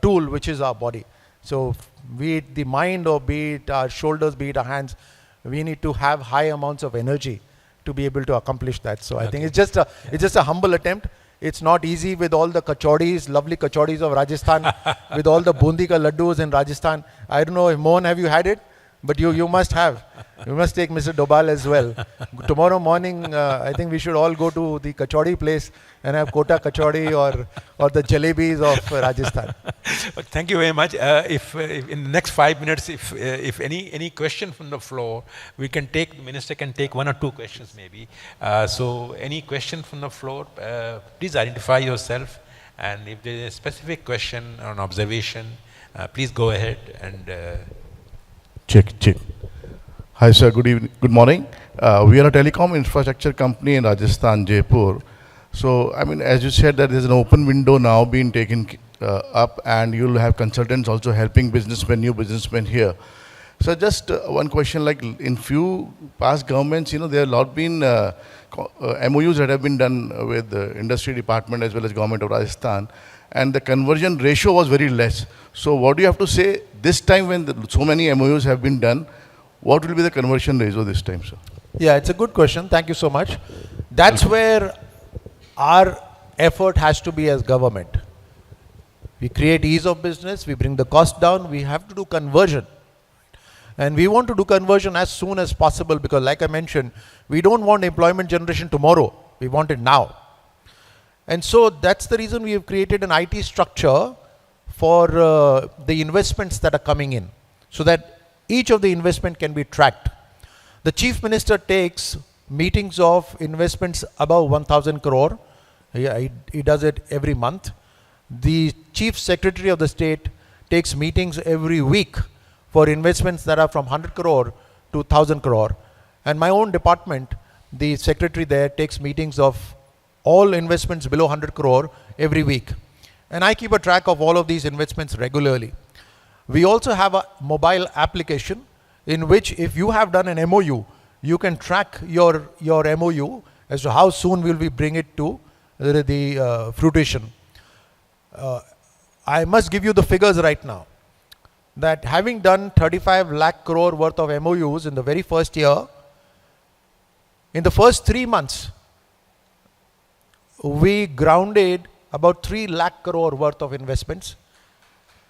tool, which is our body. So be it the mind or be it our shoulders, be it our hands, we need to have high amounts of energy to be able to accomplish that. So I think it's just a humble attempt. It's not easy with all the kachodis, lovely kachodis of Rajasthan, with all the bundi ka laddus in Rajasthan. I don't know if Mohan, have you had it? But you must have. You must take Mr. Dobal as well. Tomorrow morning, I think we should all go to the kachori place and have kota kachori or the jalebis of Rajasthan. Thank you very much. If in the next 5 minutes, if any question from the floor, the minister can take 1 or 2 questions maybe. So any question from the floor, please identify yourself, and if there is a specific question or an observation, please go ahead and. Check. Hi sir, good evening, good morning. We are a telecom infrastructure company in Rajasthan, Jaipur. So, I mean, as you said, that there's an open window now being taken up, and you'll have consultants also helping new businessmen here. So just one question, like in few past governments, there have a lot been MOUs that have been done with the industry department as well as government of Rajasthan, and the conversion ratio was very less. So what do you have to say this time when so many MOUs have been done? What will be the conversion ratio this time, sir? Yeah, it's a good question. Thank you so much. That's where our effort has to be as government. We create ease of business, we bring the cost down, we have to do conversion. And we want to do conversion as soon as possible because, like I mentioned, we don't want employment generation tomorrow. We want it now. And so that's the reason we have created an IT structure for the investments that are coming in, so that each of the investment can be tracked. The Chief Minister takes meetings of investments above 1,000 crore. He does it every month. The Chief Secretary of the State takes meetings every week for investments that are from 100 crore to 1,000 crore. And my own department, the secretary there takes meetings of all investments below 100 crore every week. And I keep a track of all of these investments regularly. We also have a mobile application in which if you have done an MOU, you can track your MOU as to how soon will we bring it to the fruition. I must give you the figures right now. That having done 35 lakh crore worth of MOUs in the very first year, in the first 3 months, we grounded about 3 lakh crore worth of investments.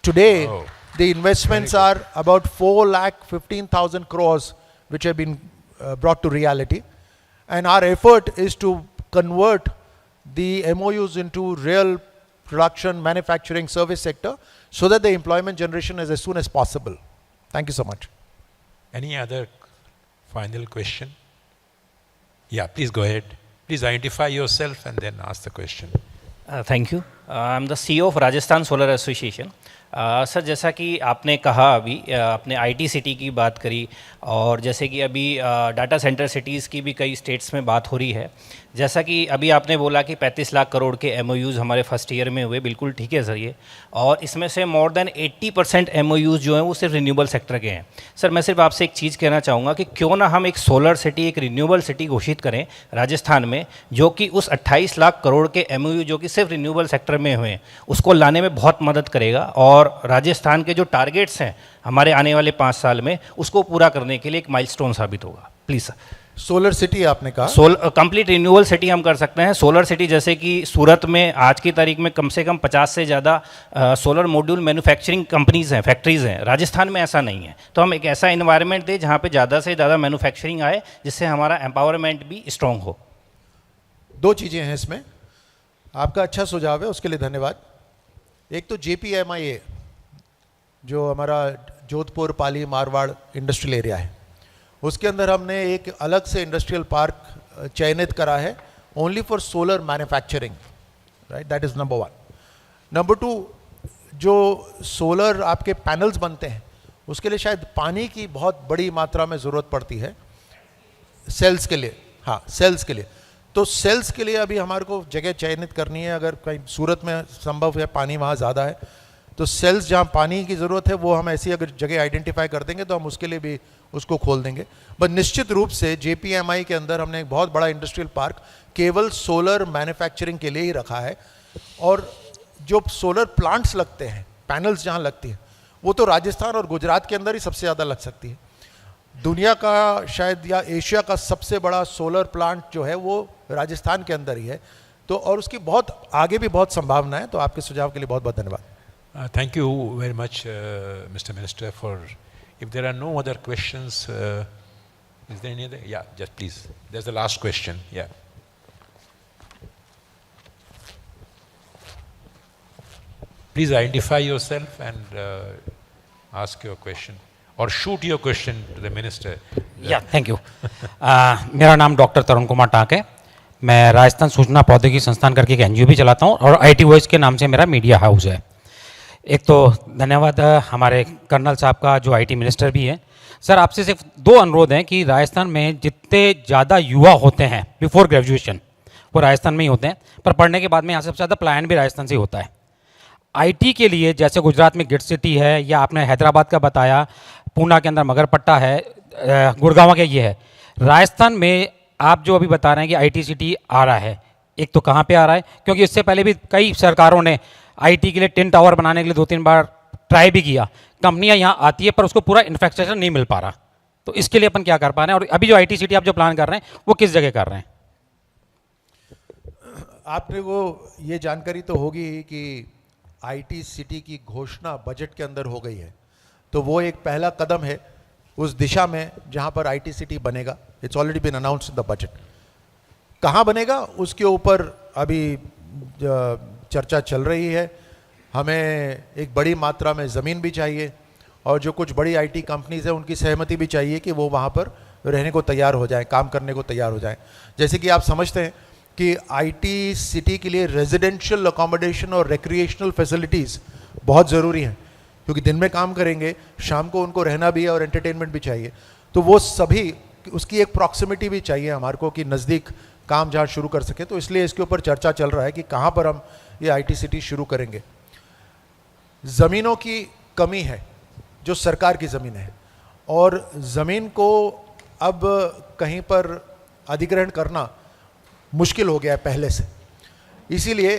Today, Oh, the investments are about 4 lakh 15,000 crores, which have been brought to reality. And our effort is to convert the MOUs into real production, manufacturing, service sector, so that the employment generation is as soon as possible. Thank you so much. any other final question? Yeah, please go ahead. Please identify yourself and then ask the question. Thank you I am the CEO of Rajasthan solar association. Sir, जैसा कि आपने कहा अभी आपने IT city की बात करी, और जैसे कि अभी डाटा सेंटर सिटीज़ की भी कई स्टेट्स में बात हो रही है। जैसा कि अभी आपने बोला कि 35 लाख करोड़ के MOUs हमारे फर्स्ट ईयर में हुए, बिल्कुल ठीक है सर ये, और इसमें से मोर देन 80% MOUs जो हैं वो सिर्फ रिन्यूएबल सेक्टर के हैं। सर, मैं सिर्फ आपसे एक चीज़ कहना चाहूँगा कि क्यों ना हम एक सोलर सिटी, एक रिन्यूएबल सिटी घोषित करें राजस्थान में, जो कि उस 28 लाख करोड़ के MOU जो कि सिर्फ रिन्यूएबल सेक्टर में हुए उसको लाने में बहुत मदद करेगा, और राजस्थान के जो टारगेट्स हैं हमारे आने वाले 5 साल में उसको पूरा करने के लिए एक माइलस्टोन साबित होगा। Please sir. सोलर सिटी आपने कहा, कंप्लीट रिन्यूएबल सिटी हम कर सकते हैं। सोलर सिटी जैसे कि सूरत में आज की तारीख में कम से कम 50 से ज़्यादा सोलर मॉड्यूल मैन्युफैक्चरिंग कंपनीज़ हैं, फैक्ट्रीज़ हैं। राजस्थान में ऐसा नहीं है, तो हम एक ऐसा इन्वायरमेंट दें जहाँ पे ज़्यादा से ज़्यादा मैन्युफैक्चरिंग आए, जिससे हमारा एम्पावरमेंट भी स्ट्रॉन्ग हो। 2 चीज़ें हैं इसमें। आपका अच्छा सुझाव है, उसके लिए धन्यवाद। एक तो JPMIA जो हमारा जोधपुर, पाली, मारवाड़ इंडस्ट्रियल एरिया है, उसके अंदर हमने एक अलग से इंडस्ट्रियल पार्क चयनित करा है only for solar manufacturing, right? That is number 1। Number 2, जो सोलर आपके पैनल्स बनते हैं उसके लिए शायद पानी की बहुत बड़ी मात्रा में ज़रूरत पड़ती है सेल्स के लिए। हाँ, सेल्स के लिए। तो सेल्स के लिए अभी हमारे को जगह चयनित करनी है। अगर कहीं सूरत में संभव है, पानी वहाँ ज़्यादा है, तो सेल्स जहाँ पानी की ज़रूरत है वो हम ऐसी अगर जगह आइडेंटिफाई कर देंगे तो हम उसके लिए भी उसको खोल देंगे। बट निश्चित रूप से JPMI के अंदर हमने एक बहुत बड़ा इंडस्ट्रियल पार्क केवल सोलर मैन्युफैक्चरिंग के लिए ही रखा है। और जो सोलर प्लांट्स लगते हैं, पैनल्स जहाँ लगती है, वो तो राजस्थान और गुजरात के अंदर ही सबसे ज़्यादा लग सकती है। दुनिया का शायद या एशिया का सबसे बड़ा सोलर प्लांट जो है वो राजस्थान के अंदर ही है। तो और उसकी बहुत आगे भी बहुत संभावना है। तो आपके सुझाव के लिए बहुत बहुत धन्यवाद। Thank you very much, Mr. Minister, for, if there are no other questions, is there any other? Yeah, just please. There's the last question, yeah. Please identify yourself and ask your question, or shoot your question to the Minister. या thank you. मेरा नाम doctor तरुण कुमार टाक है। मैं राजस्थान सूचना प्रौद्योगिकी संस्थान करके एक NGO भी चलाता हूँ, और IT वॉइस के नाम से मेरा मीडिया हाउस है। एक तो धन्यवाद हमारे कर्नल साहब का जो IT मिनिस्टर भी हैं। सर, आपसे सिर्फ 2 अनुरोध हैं कि राजस्थान में जितने ज़्यादा युवा होते हैं बिफोर ग्रेजुएशन वो राजस्थान में ही होते हैं, पर पढ़ने के बाद में यहाँ सबसे ज़्यादा पलायन भी राजस्थान से ही होता है। IT के लिए जैसे गुजरात में गिट सिटी है, या आपने हैदराबाद का बताया, पूना के अंदर मगरपट्टा है, गुड़गांव के ये है। राजस्थान में आप जो अभी बता रहे हैं कि IT सिटी आ रहा है, एक तो कहाँ पे आ रहा है? क्योंकि इससे पहले भी कई सरकारों ने IT के लिए टिन टावर बनाने के लिए 2-3 बार ट्राई भी किया। कंपनियां यहाँ आती है पर उसको पूरा इंफ्रास्ट्रक्चर नहीं मिल पा रहा। तो इसके लिए अपन क्या कर पा रहे हैं? और अभी जो IT सिटी आप जो प्लान कर रहे हैं वो किस जगह कर रहे हैं? आपने वो ये जानकारी तो होगी कि IT सिटी की घोषणा बजट के अंदर हो गई है। तो वो एक पहला कदम है उस दिशा में जहाँ पर IT सिटी बनेगा। It's already been announced in the budget. कहाँ बनेगा उसके ऊपर अभी चर्चा चल रही है। हमें एक बड़ी मात्रा में ज़मीन भी चाहिए, और जो कुछ बड़ी IT कंपनीज़ हैं उनकी सहमति भी चाहिए कि वो वहाँ पर रहने को तैयार हो जाएं, काम करने को तैयार हो जाएं। जैसे कि आप समझते हैं कि IT सिटी के लिए रेजिडेंशियल अकोमोडेशन और रिक्रिएशनल फैसिलिटीज़ बहुत ज़रूरी हैं, क्योंकि दिन में काम करेंगे, शाम को उनको रहना भी है और एंटरटेनमेंट भी चाहिए। तो वो सभी, उसकी एक प्रॉक्सिमिटी भी चाहिए हमारे को कि नज़दीक काम जहाँ शुरू कर सके। तो इसलिए इसके ऊपर चर्चा चल रहा है कि कहाँ पर हम ये IT सिटी शुरू करेंगे। ज़मीनों की कमी है, जो सरकार की ज़मीन है, और ज़मीन को अब कहीं पर अधिग्रहण करना मुश्किल हो गया है पहले से। इसीलिए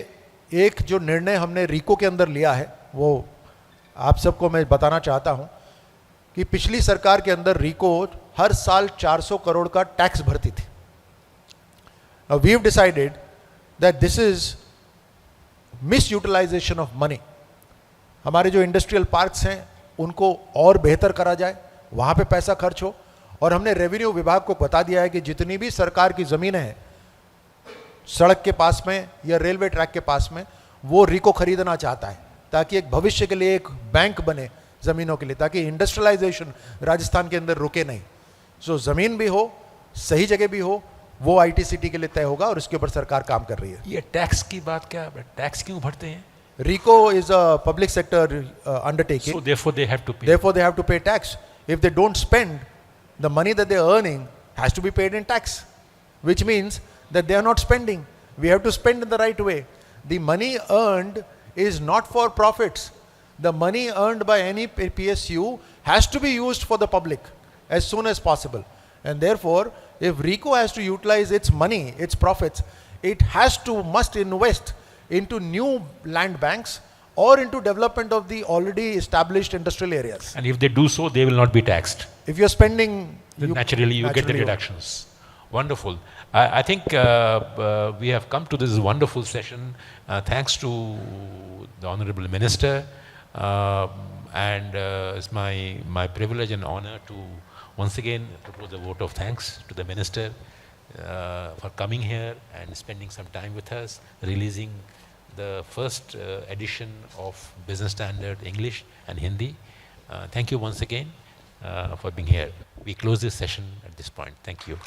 एक जो निर्णय हमने रीको के अंदर लिया है वो आप सबको मैं बताना चाहता हूँ कि पिछली सरकार के अंदर रीको हर साल 400 करोड़ का टैक्स भरती थी। Now we've decided that this is misutilisation of money, हमारे जो इंडस्ट्रियल पार्क्स हैं उनको और बेहतर करा जाए, वहाँ पे पैसा खर्च हो। और हमने रेवेन्यू विभाग को बता दिया है कि जितनी भी सरकार की ज़मीनें हैं सड़क के पास में या रेलवे ट्रैक के पास में, वो रिको खरीदना चाहता है ताकि एक भविष्य के लिए एक बैंक बने ज़मीनों के लिए, ताकि इंडस्ट्रियलाइजेशन राजस्थान के अंदर रुके नहीं। सो ज़मीन भी हो, सही जगह भी हो, वो IT सिटी के लिए तय होगा और इसके ऊपर सरकार काम कर रही है। ये टैक्स की बात क्या, टैक्स क्यों भरते हैं? RICO is a public sector undertaking. So therefore they have to pay. Therefore, they have to pay tax. If they don't spend, the money that they are earning has to be paid in tax, which means that they are not spending. We have to spend in the right way. The money earned is not for profits. The money earned by any PSU has to be used for the public as soon as possible. And therefore, if RICO has to utilize its money, its profits, it must invest into new land banks or into development of the already established industrial areas. And if they do so, they will not be taxed. If you're spending, Then naturally you get the deductions. Wonderful. I think we have come to this wonderful session thanks to the Honorable Minister, and it's my privilege and honor to once again propose a vote of thanks to the Minister for coming here and spending some time with us, releasing the first edition of Business Standard English and Hindi. Thank you once again for being here. We close this session at this point. Thank you.